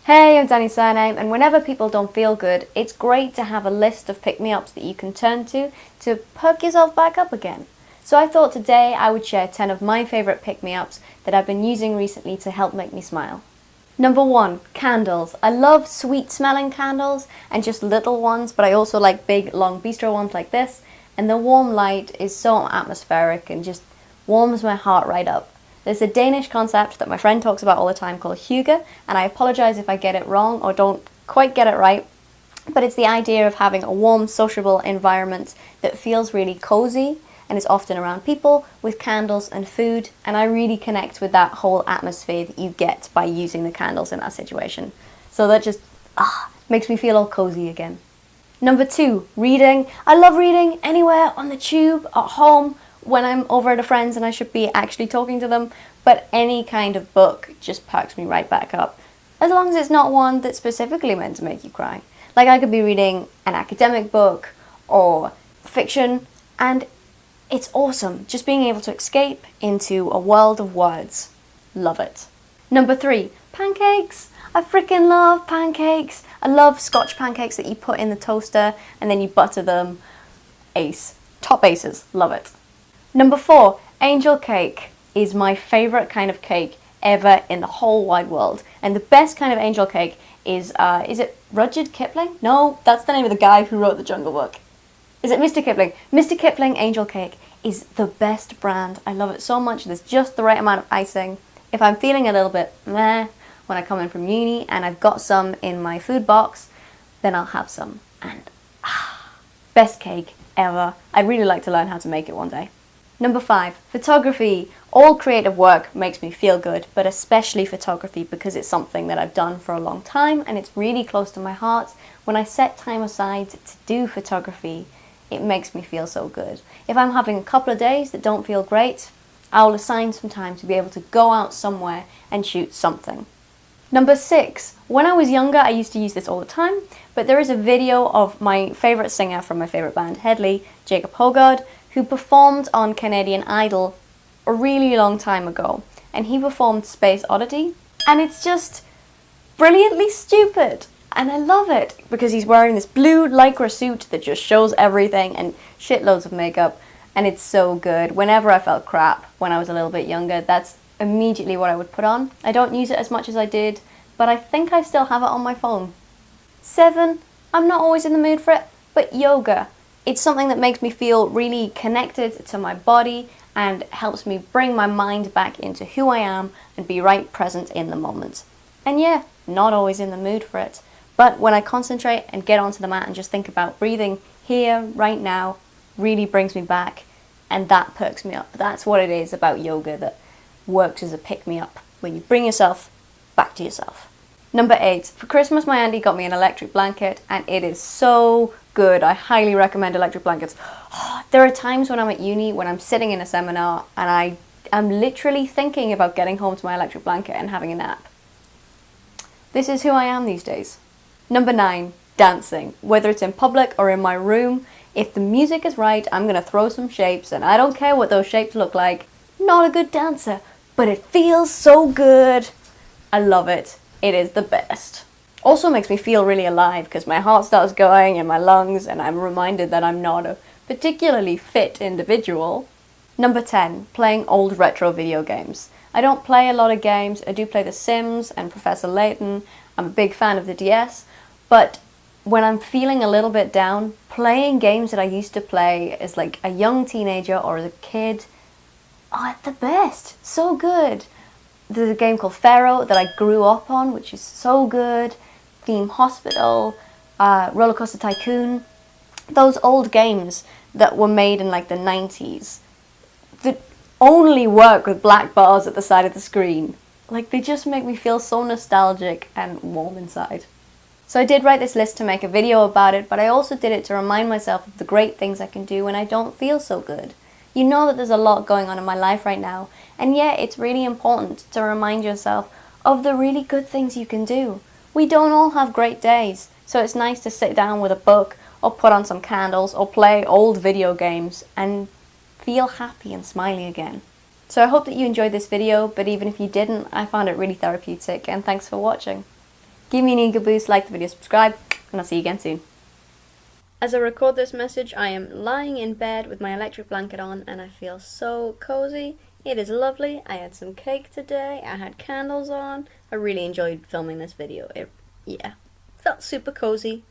Hey, I'm DaniSurname, and whenever people don't feel good, it's great to have a list of pick-me-ups that you can turn to perk yourself back up again. So I thought today I would share 10 of my favourite pick-me-ups that I've been using recently to help make me smile. Number 1, candles. I love sweet smelling candles and just little ones, but I also like big long bistro ones like this, and the warm light is so atmospheric and just warms my heart right up. There's a Danish concept that my friend talks about all the time called hygge, and I apologise if I get it wrong or don't quite get it right, but it's the idea of having a warm, sociable environment that feels really cosy and is often around people with candles and food, and I really connect with that whole atmosphere that you get by using the candles in that situation. So that just makes me feel all cosy again. Number 2, reading. I love reading anywhere, on the tube, at home, when I'm over at a friend's and I should be actually talking to them, but any kind of book just perks me right back up, as long as it's not one that's specifically meant to make you cry. Like, I could be reading an academic book or fiction, and it's awesome just being able to escape into a world of words. Love it. Number 3, pancakes. I freaking love pancakes. I love Scotch pancakes that you put in the toaster and then you butter them. Ace. Top aces. Love it. Number 4, angel cake is my favourite kind of cake ever in the whole wide world. And the best kind of angel cake is it Rudyard Kipling? No, that's the name of the guy who wrote the Jungle Book. Is it Mr. Kipling? Mr. Kipling angel cake is the best brand. I love it so much. There's just the right amount of icing. If I'm feeling a little bit meh when I come in from uni and I've got some in my food box, then I'll have some. And best cake ever. I'd really like to learn how to make it one day. Number 5, photography. All creative work makes me feel good, but especially photography because it's something that I've done for a long time and it's really close to my heart. When I set time aside to do photography, it makes me feel so good. If I'm having a couple of days that don't feel great, I'll assign some time to be able to go out somewhere and shoot something. Number 6, when I was younger I used to use this all the time, but there is a video of my favourite singer from my favourite band, Headley, Jacob Hogard, who performed on Canadian Idol a really long time ago, and he performed Space Oddity, and it's just brilliantly stupid, and I love it because he's wearing this blue lycra suit that just shows everything and shitloads of makeup, and it's so good. Whenever I felt crap when I was a little bit younger, that's immediately what I would put on. I don't use it as much as I did, but I think I still have it on my phone. 7, I'm not always in the mood for it, but yoga. It's something that makes me feel really connected to my body and helps me bring my mind back into who I am and be right present in the moment. And yeah, not always in the mood for it, but when I concentrate and get onto the mat and just think about breathing here, right now, really brings me back, and that perks me up. That's what it is about yoga that works as a pick-me-up, when you bring yourself back to yourself. Number 8, for Christmas my auntie got me an electric blanket and it is so good. I highly recommend electric blankets. There are times when I'm at uni, when I'm sitting in a seminar and I am literally thinking about getting home to my electric blanket and having a nap. This is who I am these days. Number 9, dancing. Whether it's in public or in my room, if the music is right, I'm going to throw some shapes and I don't care what those shapes look like. Not a good dancer, but it feels so good. I love it. It is the best. Also makes me feel really alive because my heart starts going in my lungs and I'm reminded that I'm not a particularly fit individual. Number 10, playing old retro video games. I don't play a lot of games. I do play The Sims and Professor Layton. I'm a big fan of the DS, but when I'm feeling a little bit down, playing games that I used to play as like a young teenager or as a kid, it's the best. So good. There's a game called Pharaoh that I grew up on, which is so good. Theme Hospital, Roller Coaster Tycoon. Those old games that were made in like the 90s that only work with black bars at the side of the screen. Like, they just make me feel so nostalgic and warm inside. So I did write this list to make a video about it, but I also did it to remind myself of the great things I can do when I don't feel so good. You know that there's a lot going on in my life right now, and yeah, it's really important to remind yourself of the really good things you can do. We don't all have great days, so it's nice to sit down with a book or put on some candles or play old video games and feel happy and smiley again. So I hope that you enjoyed this video, but even if you didn't, I found it really therapeutic, and thanks for watching. Give me an ego boost, like the video, subscribe, and I'll see you again soon. As I record this message, I am lying in bed with my electric blanket on and I feel so cozy. It is lovely. I had some cake today. I had candles on. I really enjoyed filming this video. Yeah, felt super cozy.